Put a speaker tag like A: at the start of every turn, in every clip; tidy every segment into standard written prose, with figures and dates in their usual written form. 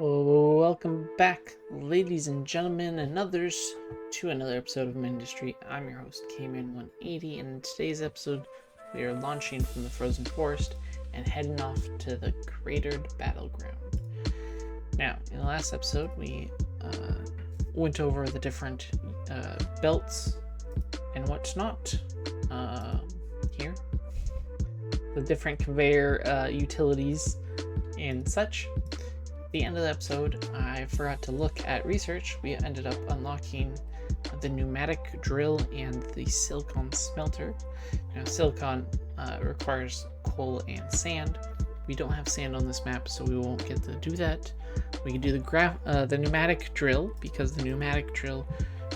A: Well, welcome back, ladies and gentlemen, and others, to another episode of Mindustry. I'm your host, Kman180, and in today's episode, we are launching from the frozen forest and heading off to the Cratered Battleground. Now, in the last episode, we went over the different belts and what's not here, the different conveyor utilities and such. At the end of the episode, I forgot to look at research. We ended up unlocking the pneumatic drill and the silicon smelter. Now, silicon requires coal and sand. We don't have sand on this map, so we won't get to do that. We can do the pneumatic drill, because the pneumatic drill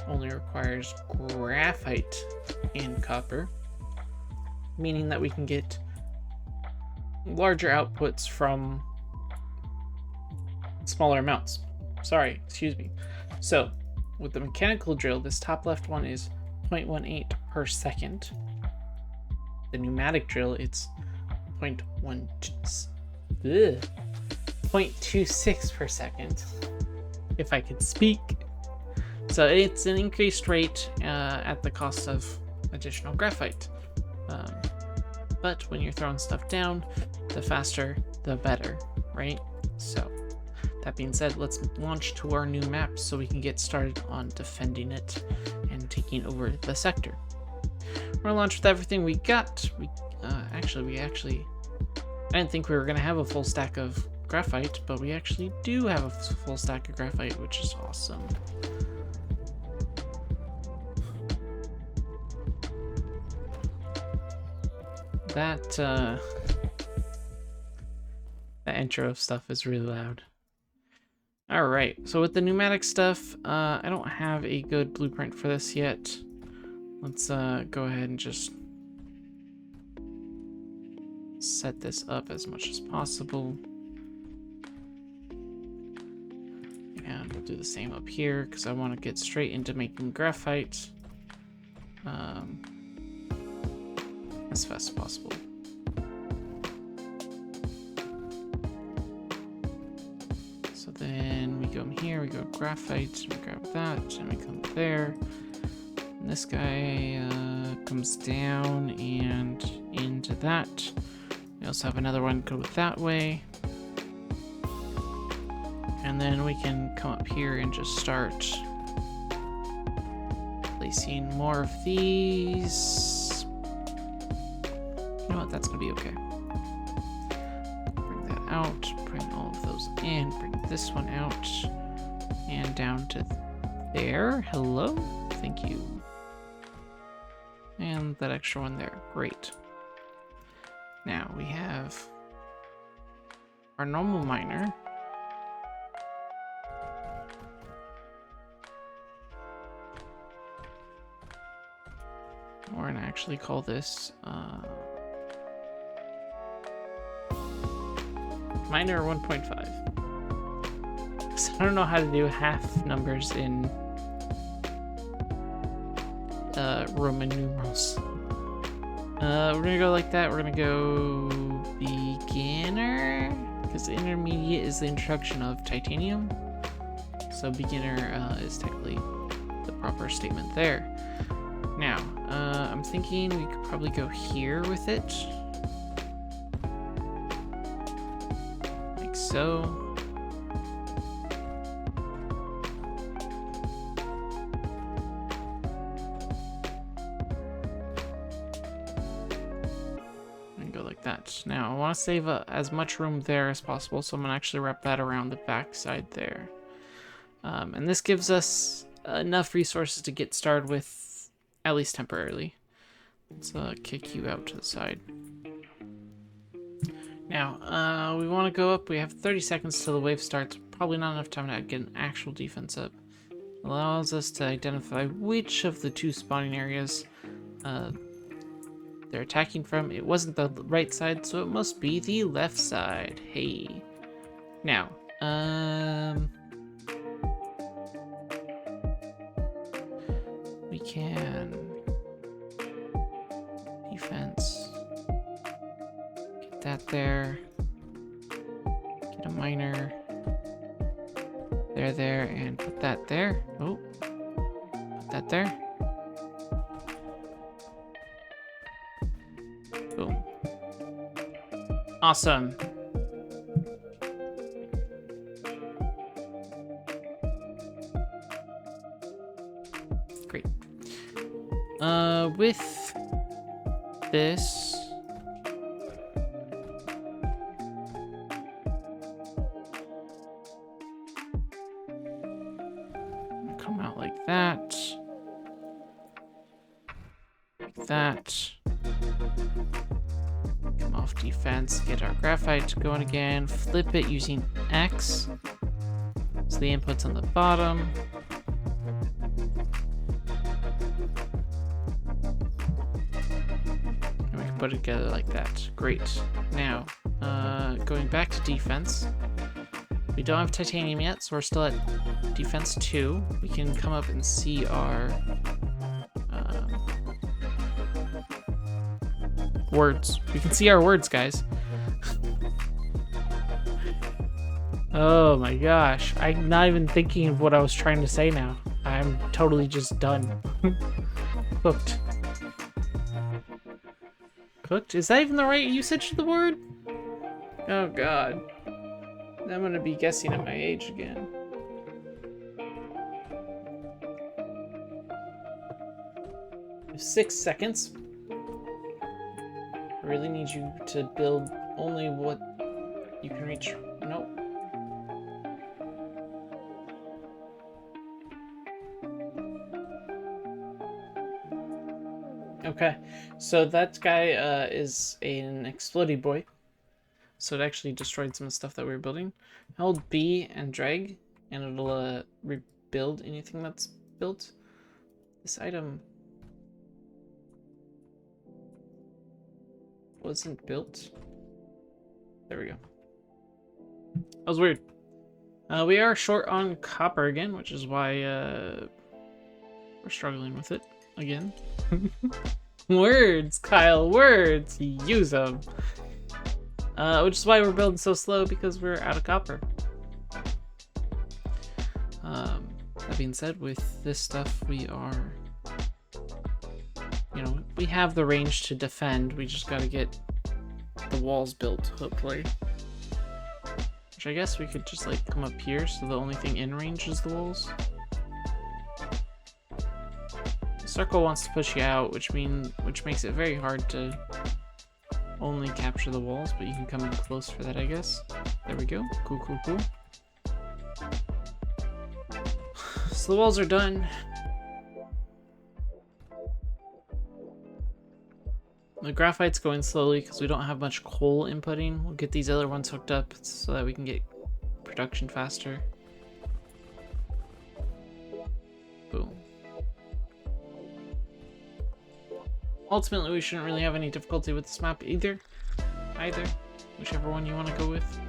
A: only requires graphite and copper, meaning that we can get larger outputs from smaller amounts. Excuse me. So with the mechanical drill, this top left one is 0.18 per second. The pneumatic drill, it's 0.26 per second, if I could speak. So it's an increased rate at the cost of additional graphite. But when you're throwing stuff down, the faster, the better, right? So that being said, let's launch to our new map so we can get started on defending it and taking over the sector. We're gonna launch with everything we got. I didn't think we were gonna have a full stack of graphite, but we actually do have a full stack of graphite, which is awesome. That intro stuff is really loud. Alright, so with the pneumatic stuff, I don't have a good blueprint for this yet. Let's go ahead and just set this up as much as possible. And we'll do the same up here, because I want to get straight into making graphite as fast as possible. Then we go in here, we go graphite, we grab that, and we come there. And this guy comes down and into that. We also have another one go that way. And then we can come up here and just start placing more of these. You know what, that's gonna be okay. Bring that out, bring all of those in, bring this one out and down to there. Hello, thank you. And that extra one there, great. Now we have our normal miner. We're gonna actually call this miner 1.5. I don't know how to do half numbers in Roman numerals. We're gonna go like that. We're gonna go beginner, because the intermediate is the introduction of titanium. So beginner is technically the proper statement there. Now, I'm thinking we could probably go here with it. Like so. Now, I want to save as much room there as possible, so I'm going to actually wrap that around the back side there. And this gives us enough resources to get started with, at least temporarily. Let's kick you out to the side. Now, we want to go up. We have 30 seconds till the wave starts. Probably not enough time to get an actual defense up. Allows us to identify which of the two spawning areas they're attacking from. It wasn't the right side, so it must be the left side. Hey. Now, we can defense. Get that there. Get a miner. there, and put that there. Oh, put that there. Boom. Awesome. Great. With this, come out like that. Like that. Come off defense, get our graphite going again, flip it using X. So the input's on the bottom. And we can put it together like that. Great. Now, going back to defense. We don't have titanium yet, so we're still at defense 2. We can come up and see our words. We can see our words, guys. Oh my gosh. I'm not even thinking of what I was trying to say now. I'm totally just done. Cooked. Cooked? Is that even the right usage of the word? Oh god. I'm gonna be guessing at my age again. We have 6 seconds. I really need you to build only what you can reach. Nope. Okay, so that guy is an explodey boy. So it actually destroyed some of the stuff that we were building. Hold B and drag, and it'll rebuild anything that's built. This item wasn't built. There we go. That was weird. We are short on copper again, which is why we're struggling with it again. Words, Kyle, words! Use them! Which is why we're building so slow, because we're out of copper. That being said, with this stuff, we are, you know, we have the range to defend. We just gotta get the walls built, hopefully. Which I guess we could just, like, come up here, so the only thing in range is the walls. The circle wants to push you out, which makes it very hard to only capture the walls, but you can come in close for that, I guess. There we go. Cool, cool, cool. So the walls are done. The graphite's going slowly because we don't have much coal inputting. We'll get these other ones hooked up so that we can get production faster. Boom. Ultimately, we shouldn't really have any difficulty with this map either. Whichever one you want to go with.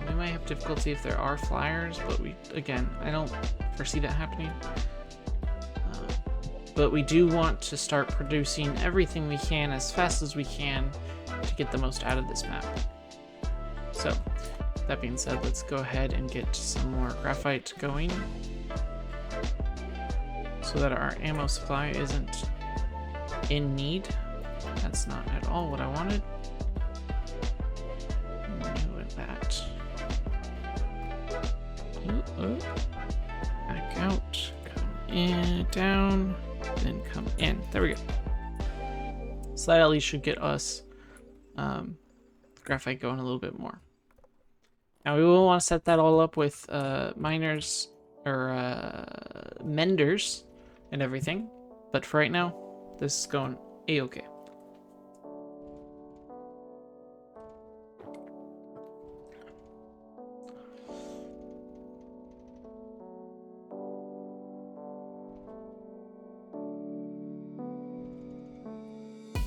A: We might have difficulty if there are flyers, but again, I don't foresee that happening. But we do want to start producing everything we can as fast as we can to get the most out of this map. So, that being said, let's go ahead and get some more graphite going so that our ammo supply isn't in need. That's not at all what I wanted. Doing that. Back out. Come in, down, then come in. There we go. So that at least should get us graphite going a little bit more. Now we will want to set that all up with miners or menders and everything. But for right now, this is going a-okay.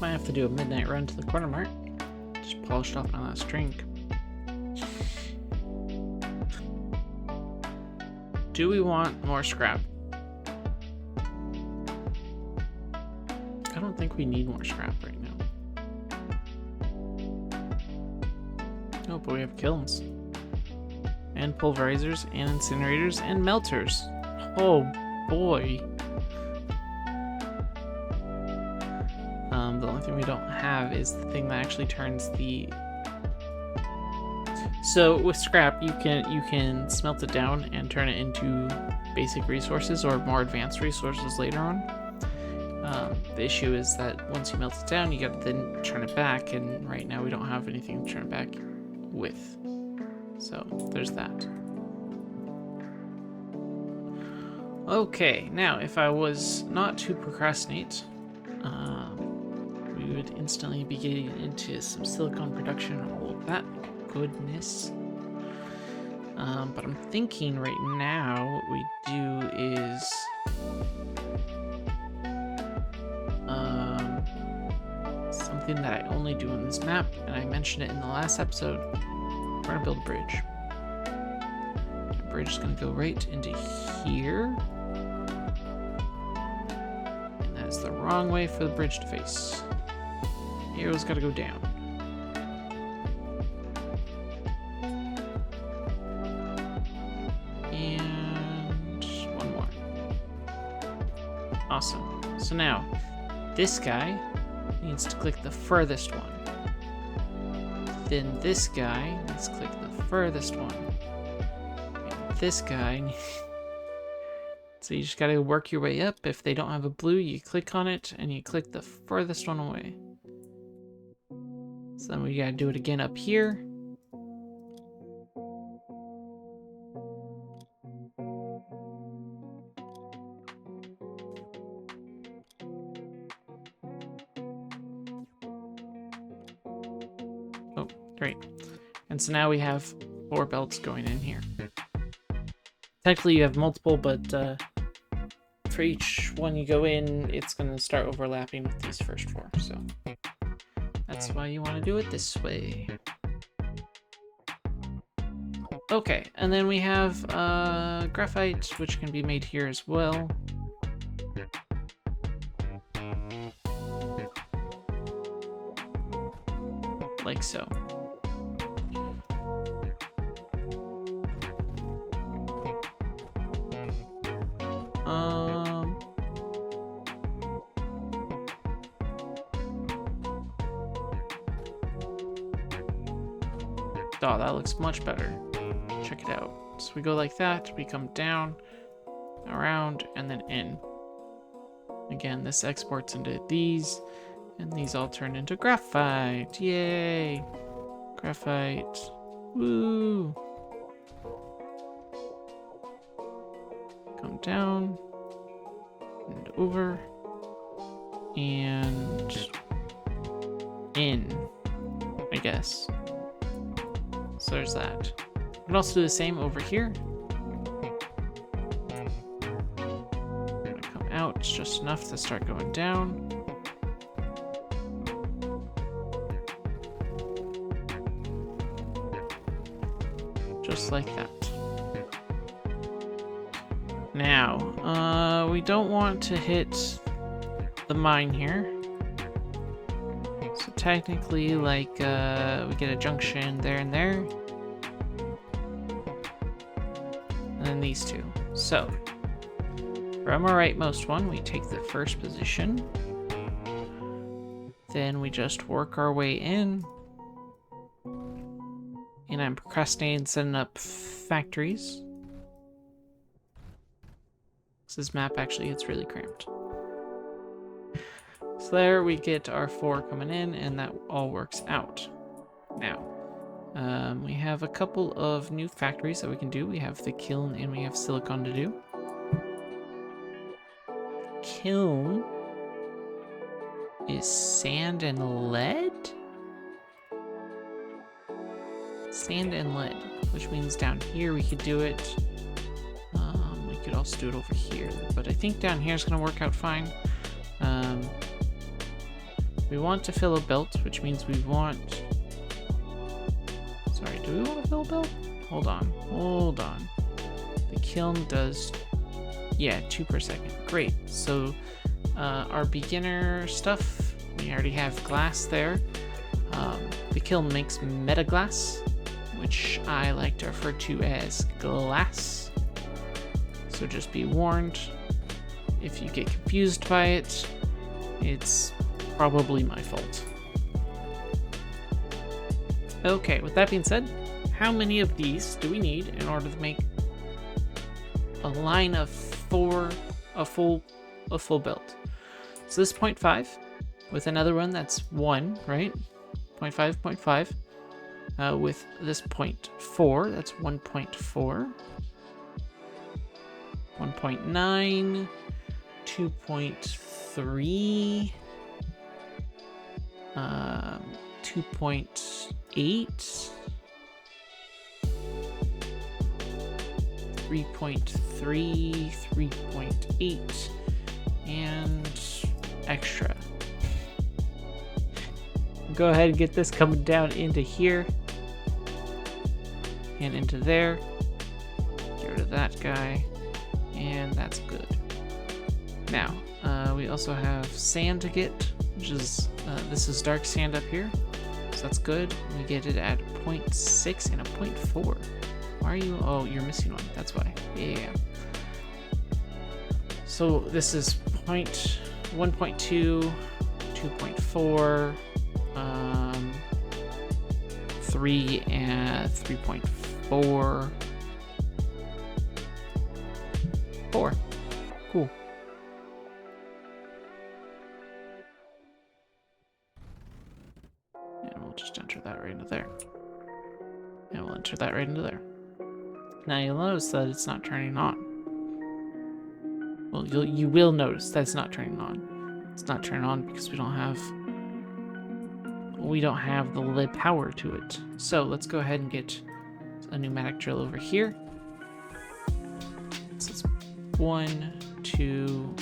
A: Might have to do a midnight run to the corner mart. Just polished off my last drink. Do we want more scrap? I don't think we need more scrap right now. Oh, but we have kilns. and pulverizers and incinerators and melters. Oh boy. The only thing we don't have is the thing that actually turns the... So with scrap, you can smelt it down and turn it into basic resources or more advanced resources later on. The issue is that once you melt it down, you gotta then turn it back, and right now we don't have anything to turn it back with. So there's that. Okay, now if I was not to procrastinate, we would instantly be getting into some silicon production and all of that goodness. But I'm thinking right now what we do is something that I only do on this map, and I mentioned it in the last episode. We're gonna build a bridge. The bridge is gonna go right into here. And that is the wrong way for the bridge to face. The arrow's gotta go down. And one more. Awesome. So now, this guy needs to click the furthest one. Then this guy needs to click the furthest one. And this guy... So you just gotta work your way up. If they don't have a blue, you click on it and you click the furthest one away. So then we gotta do it again up here. Oh, great. And so now we have 4 belts going in here. Technically you have multiple, but for each one you go in, it's going to start overlapping with these first 4. So that's why you want to do it this way. Okay, and then we have graphite, which can be made here as well. Like so. Oh, that looks much better. Check it out. So we go like that, we come down, around, and then in. Again, this exports into these, and these all turn into graphite. Yay! Graphite. Woo! Come down, and over, and in, I guess. So there's that. We can also do the same over here. Come out, it's just enough to start going down. Just like that. Now, we don't want to hit the mine here. So technically, like, we get a junction there and there. And then these two. So, from our rightmost one, we take the first position. Then we just work our way in. And I'm procrastinating setting up factories. This map actually gets really cramped. So there we get our 4 coming in, and that all works out. Now, we have a couple of new factories that we can do. We have the kiln and we have silicon to do. Kiln is sand and lead? Sand and lead, which means down here we could do it. We could also do it over here, but I think down here is going to work out fine. We want to fill a belt, which means we want... Sorry, do we want to fill a belt? Hold on. The kiln does... Yeah, 2 per second. Great. So, our beginner stuff, we already have glass there. The kiln makes meta glass, which I like to refer to as glass. So just be warned, if you get confused by it, it's probably my fault. Okay, with that being said, how many of these do we need in order to make a line of 4, a full build? So this 0.5 with another one that's 1, right? 0.5, 0.5. With this 0.4, that's 1.4. 1.9, 2.3, 2.8, 3.3, 3.8, and extra. Go ahead and get this coming down into here and into there. Get rid of that guy, and that's good. Now, we also have sand to get, which is, this is dark sand up here, so that's good. We get it at 0.6 and a 0.4. Why are you, oh, you're missing one, that's why. Yeah. So this is 1.2, 2.4, 3 and 3.4, 4. Cool. And we'll just enter that right into there. And we'll enter that right into there. Now you'll notice that it's not turning on. Well, you will notice that it's not turning on. It's not turning on because we don't have the lead power to it. So let's go ahead and get a pneumatic drill over here. So it's 1, 2,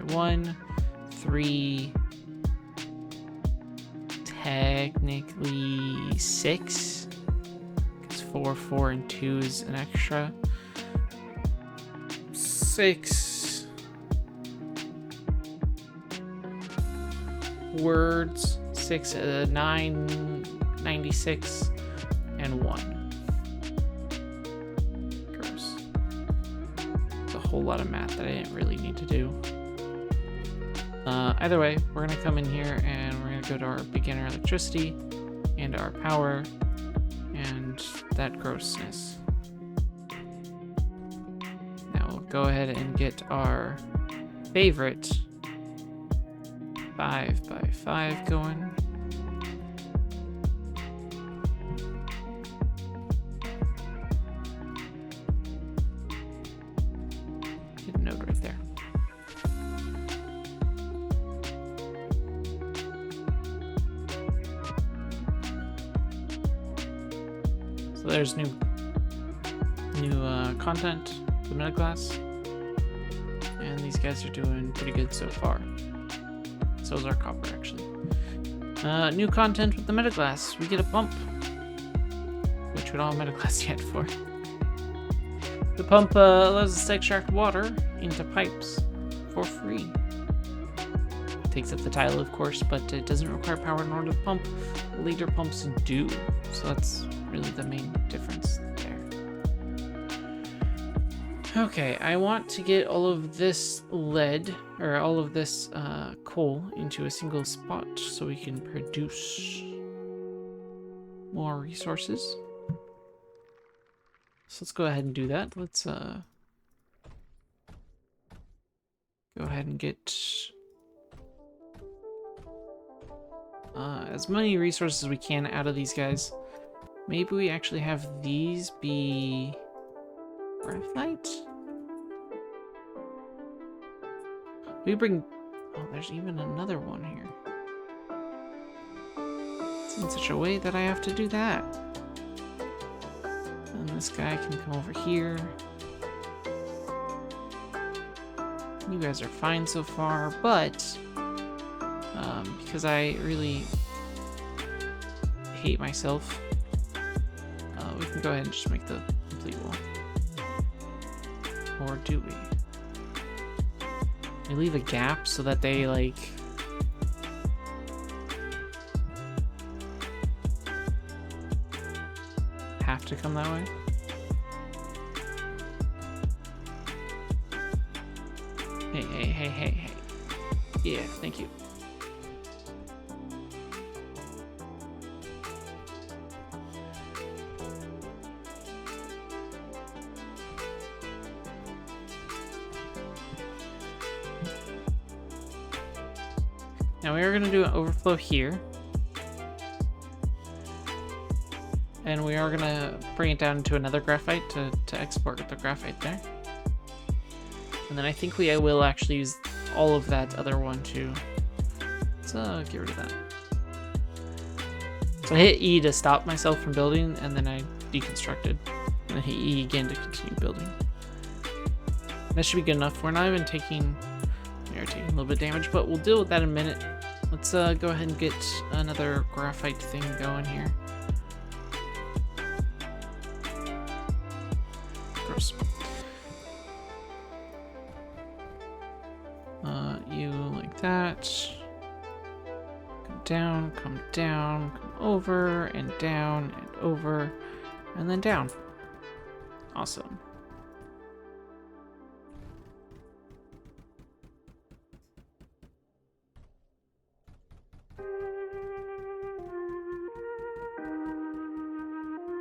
A: 1, 3, technically 6, because 4, 4, and 2 is an extra. 6 words, 6, 9, 96, and 1. Gross. It's a whole lot of math that I didn't really need to do. Either way, we're gonna come in here and we're gonna go to our beginner electricity and our power and that grossness. Now we'll go ahead and get our favorite 5x5 going. Get a node right there. So there's new content, the meta class, and these guys are doing pretty good so far. So is our copper, actually. New content with the metaglass. We get a pump, which we don't have metaglass yet for. The pump allows us to extract water into pipes for free. It takes up the tile, of course, but it doesn't require power in order to pump. Later pumps do, so that's really the main difference there. Okay, I want to get all of this lead, or all of this coal into a single spot so we can produce more resources. So let's go ahead and do that. Let's go ahead and get as many resources as we can out of these guys. Maybe we actually have these be graphite? We bring... Oh, there's even another one here. It's in such a way that I have to do that. And this guy can come over here. You guys are fine so far, but because I really hate myself, we can go ahead and just make the complete wall. Or do we? We leave a gap so that they, like... to come that way. Hey. Yeah, thank you. Now we are going to do an overflow here. And we are going to bring it down into another graphite to export the graphite there. And then I think we will actually use all of that other one too. Let's get rid of that. So I hit E to stop myself from building, and then I deconstructed. And then hit E again to continue building. That should be good enough. We're not even taking... We are taking a little bit of damage, but we'll deal with that in a minute. Let's go ahead and get another graphite thing going here. Gross. You like that. Come down, come over, and down, and over, and then down. Awesome.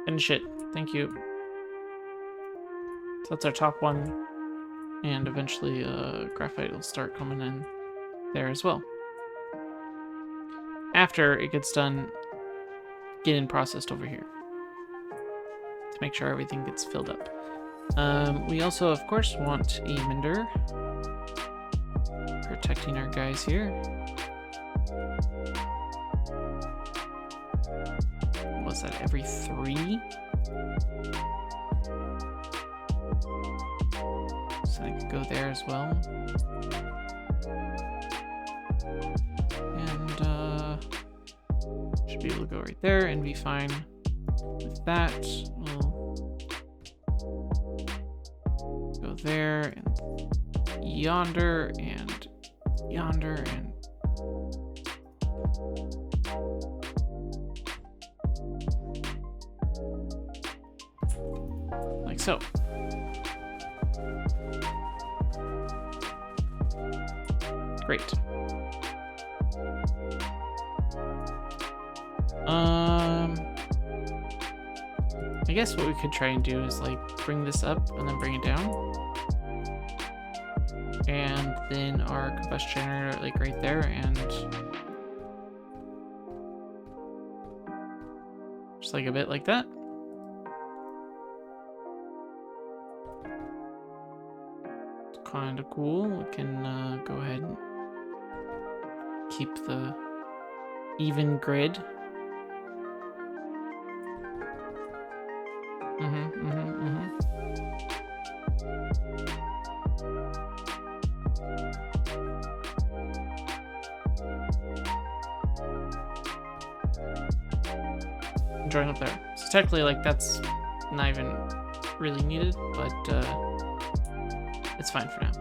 A: Finish it. Thank you. So that's our top one. And eventually graphite will start coming in there as well. After it gets done getting processed over here. To make sure everything gets filled up. We also, of course, want a mender. Protecting our guys here. Was that every 3? So I could go there as well. And should be able to go right there and be fine with that. We'll go there and yonder and yonder and like so. Great. I guess what we could try and do is like bring this up and then bring it down. And then our combustion generator like right there, and just like a bit like that. It's kind of cool. We can go ahead and keep the even grid. Join up there. So technically, like, that's not even really needed, but it's fine for now.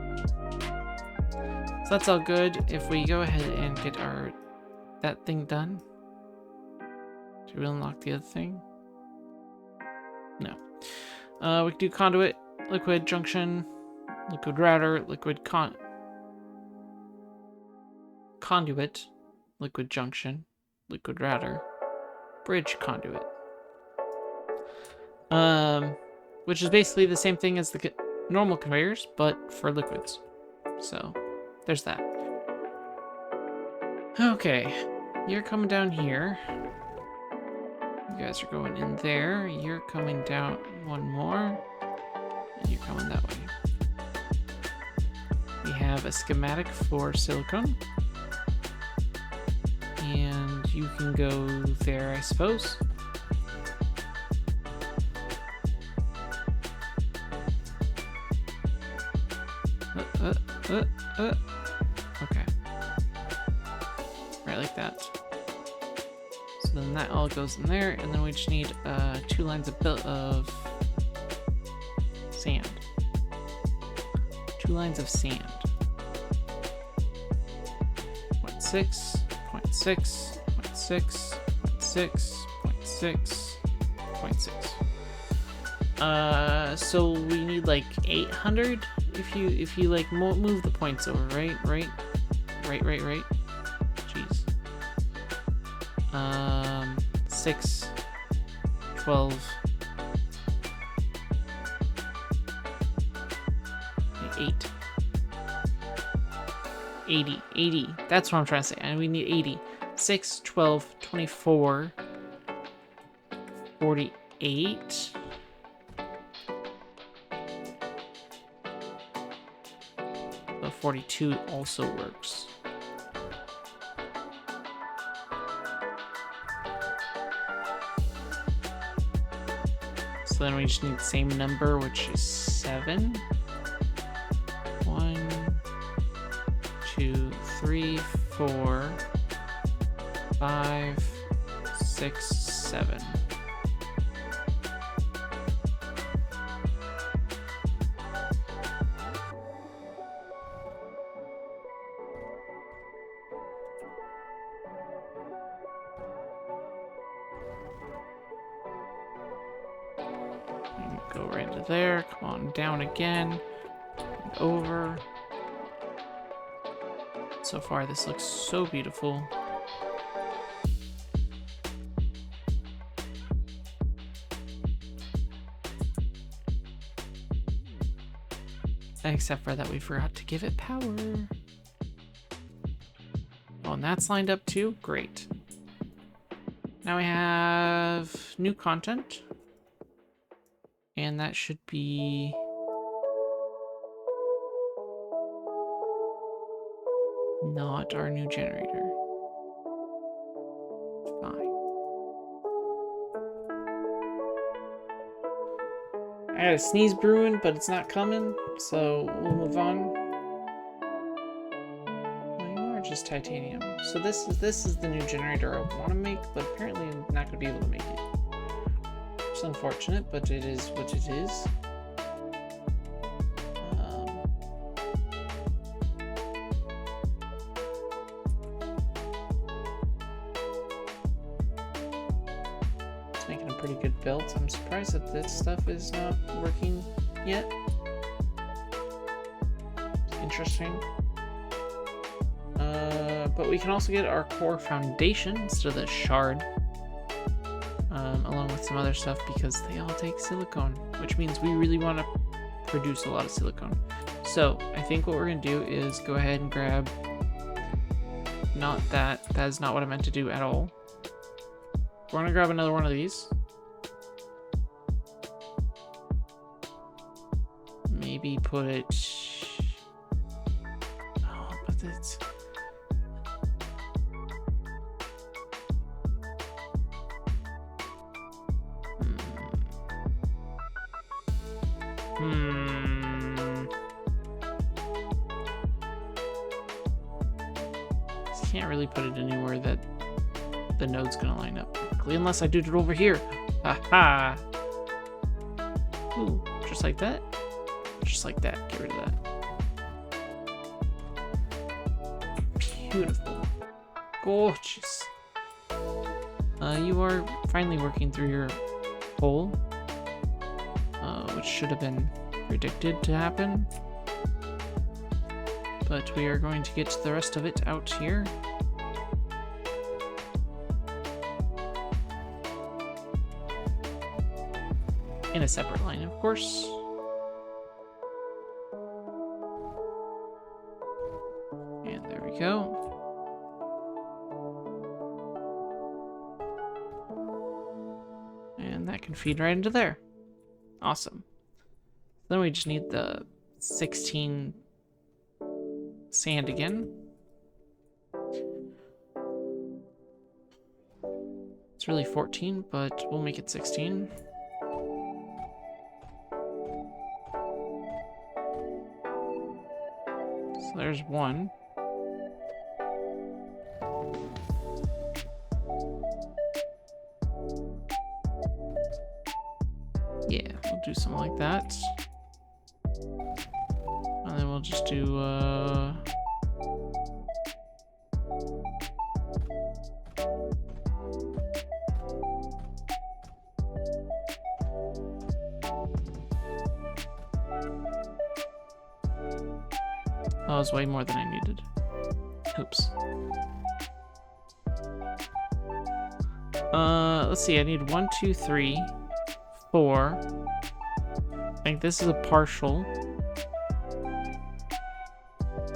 A: So that's all good. If we go ahead and get that thing done, should we unlock the other thing? No. We can do conduit, liquid junction, liquid router, conduit, liquid junction, liquid router, bridge conduit. Which is basically the same thing as the normal conveyors, but for liquids. So, there's that. Okay, you're coming down here. You guys are going in there. You're coming down one more. And you're coming that way. We have a schematic for silicone. And you can go there, I suppose. Okay. Right like that. So then that all goes in there, and then we just need 2 lines of sand. 2 lines of sand. 0.6, 0.6, 0.6, 0.6, 0.6, 0.6. So we need like 800 if you like move the points over, right? Jeez. 6, 12, 8, 80. That's what I'm trying to say. And we need 80. 6, 12, 24, 48. But 42 also works. So then we just need the same number, which is 7. 1, 2, 3, 4, 5, 6, 7. Go right into there. Come on, down again. And over. So far, this looks so beautiful. Except for that we forgot to give it power. Oh, and that's lined up too? Great. Now we have new content. And that should be... not our new generator. Fine. I got a sneeze brewing, but it's not coming, so we'll move on. No, you are just titanium. So this is the new generator I want to make, but apparently I'm not going to be able to make it. It's unfortunate, but it is what it is. It's making a pretty good belt. I'm surprised that this stuff is not working yet. Interesting. But we can also get our core foundation instead of the shard. Along with some other stuff because they all take silicone, which means we really want to produce a lot of silicone. So I think what we're going to do is go ahead and grab, not that, that is not what I meant to do at all. We're going to grab another one of these. Maybe put it, oh, but it's, can't really put it anywhere that the node's gonna line up perfectly, unless I do it over here. Haha. Ooh, just like that. Just like that. Get rid of that. Beautiful. Gorgeous. You are finally working through your hole, which should have been predicted to happen. But we are going to get the rest of it out here. In a separate line, of course. And there we go. And that can feed right into there. Awesome. Then we just need the 16 sand again. It's really 14, but we'll make it 16. So there's one. Yeah, we'll do something like that. And then we'll just do, That was way more than I needed. Oops. Let's see. I need 1, 2, 3, 4. I think this is a partial.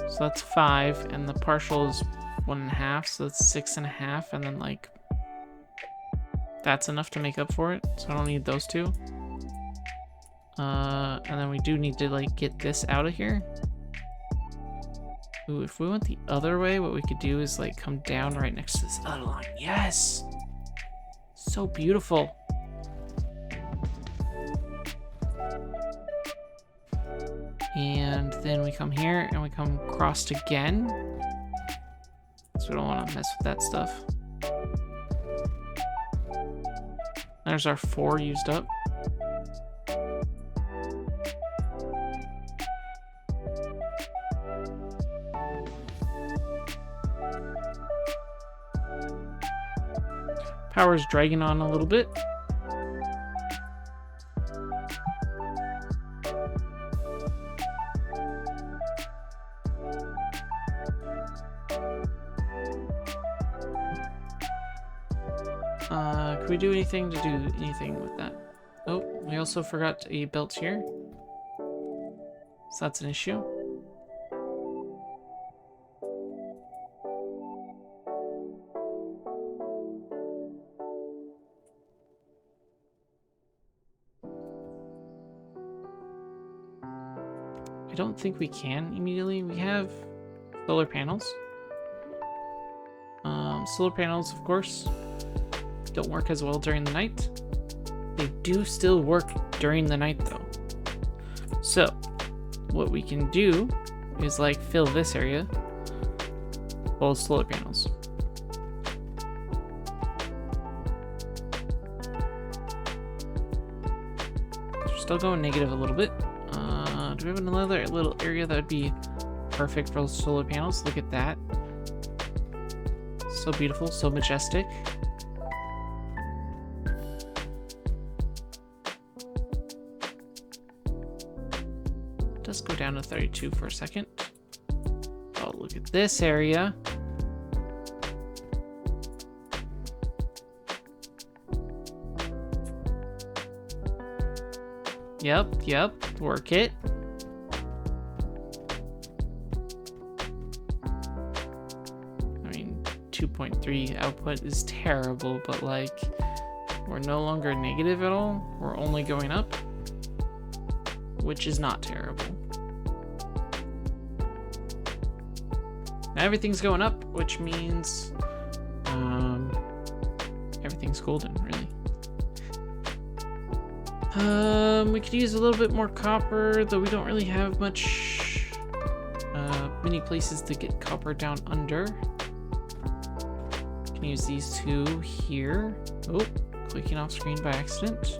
A: So that's 5, and the partial is 1.5, so that's 6.5, and then like that's enough to make up for it. So I don't need those two. And then we do need to like get this out of here. Ooh, if we went the other way, what we could do is like come down right next to this other line. Yes! So beautiful. And then we come here and we come crossed again. So we don't want to mess with that stuff. There's our 4 used up. Power's dragging on a little bit. Can we do anything to do anything with that? Oh, we also forgot a belt here. So that's an issue. I don't think we can immediately. We have solar panels. Solar panels, of course, don't work as well during the night. They do still work during the night, though. So, what we can do is like fill this area full of solar panels. We're still going negative a little bit. Do we have another little area that would be perfect for solar panels? Look at that. So beautiful, so majestic. Let's go down to 32 for a second. Oh, look at this area. Yep, work it. I mean, 2.3 output is terrible, but like, we're no longer negative at all. We're only going up, which is not terrible. Now everything's going up, which means everything's golden, really. We could use a little bit more copper, though we don't really have many places to get copper down under. Can use these two here. Oh, clicking off screen by accident.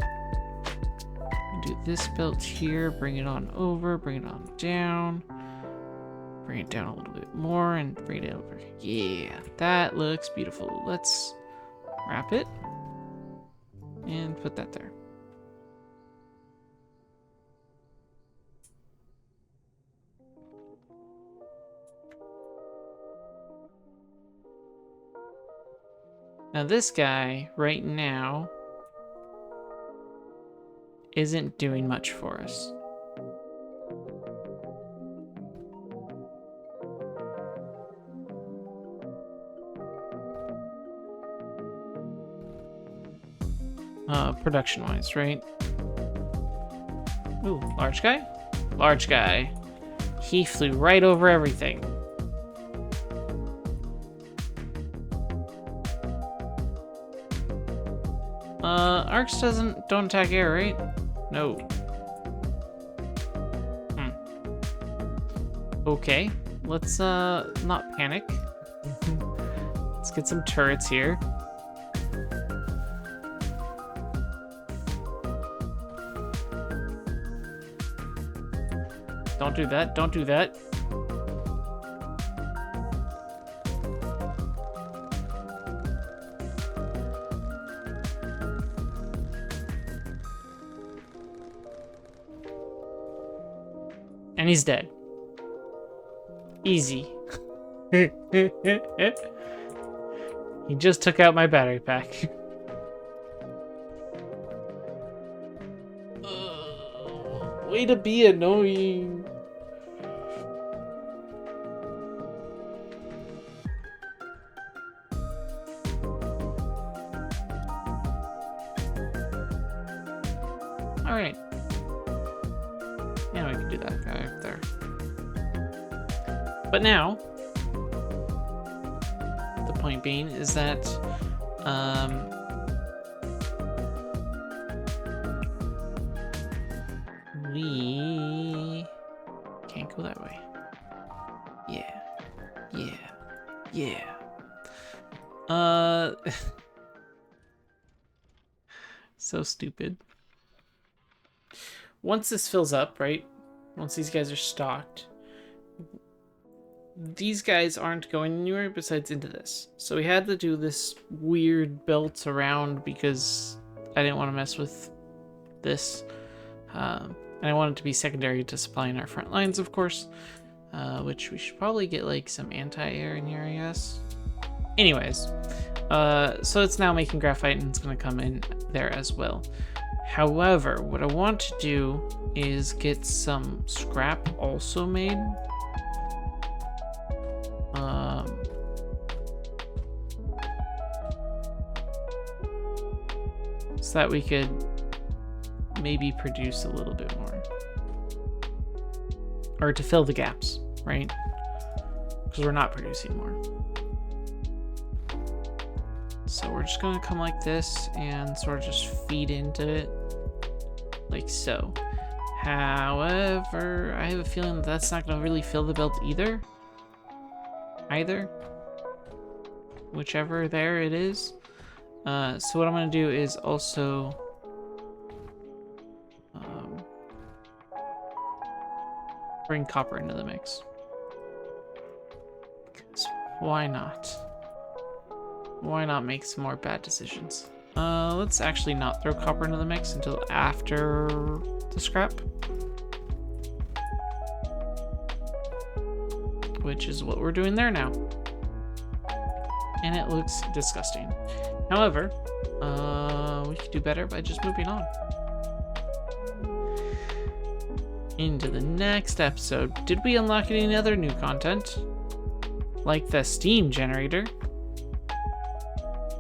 A: Do this belt here, bring it on over, bring it on down. Bring it down a little bit more and bring it over. Yeah, that looks beautiful. Let's wrap it and put that there. Now this guy right now isn't doing much for us. Production-wise, right? Ooh, large guy? Large guy. He flew right over everything. Arcs don't attack air, right? No. Okay, let's not panic. Let's get some turrets here. Don't do that, don't do that. And he's dead. Easy. He just took out my battery pack. Way to be annoying. Alright. Yeah, we can do that guy up there. But now, the point being is that, we can't go that way. Yeah. Yeah. Yeah. So stupid. Once this fills up, right? Once these guys are stocked, these guys aren't going anywhere besides into this. So we had to do this weird belt around because I didn't want to mess with this. And I want it to be secondary to supplying our front lines, of course. Which we should probably get like some anti-air in here, I guess. Anyways, so it's now making graphite and it's going to come in there as well. However, what I want to do is get some scrap also made. So that we could maybe produce a little bit more. Or to fill the gaps, right? Because we're not producing more. So we're just going to come like this and sort of just feed into it. Like so. However, I have a feeling that that's not going to really fill the belt either. Whichever there it is. So what I'm going to do is also bring copper into the mix. Because why not? Why not make some more bad decisions? Let's actually not throw copper into the mix until after the scrap. Which is what we're doing there now. And it looks disgusting. However, we could do better by just moving on. Into the next episode. Did we unlock any other new content? Like the steam generator.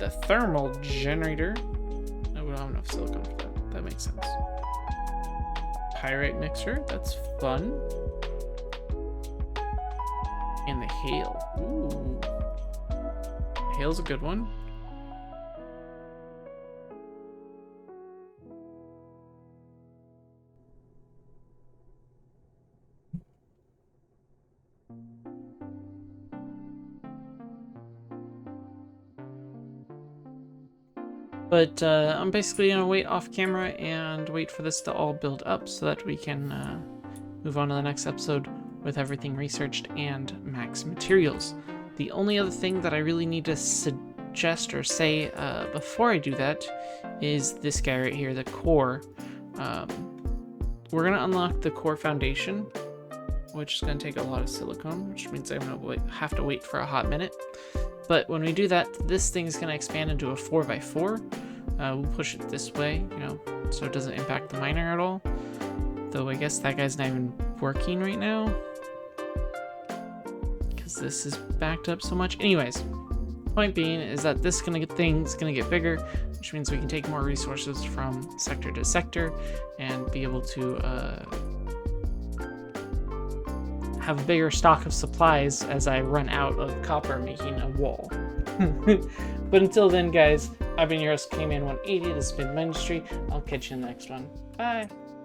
A: The thermal generator. No, we don't have enough silicon for that. That makes sense. Pyrite mixer. That's fun. And the hail. Ooh. The hail's a good one. But I'm basically going to wait off camera and wait for this to all build up so that we can move on to the next episode with everything researched and max materials. The only other thing that I really need to suggest or say before I do that is this guy right here, the core. We're going to unlock the core foundation, which is going to take a lot of silicone, which means I'm going to have to wait for a hot minute. But when we do that, this thing's going to expand into a 4x4. We'll push it this way, you know, so it doesn't impact the miner at all. Though I guess that guy's not even working right now, because this is backed up so much. Anyways, point being is that this thing's going to get bigger, which means we can take more resources from sector to sector and be able to have a bigger stock of supplies as I run out of copper making a wall. But until then, guys, I've been your host, K-Man180. This has been Mindustry. I'll catch you in the next one. Bye!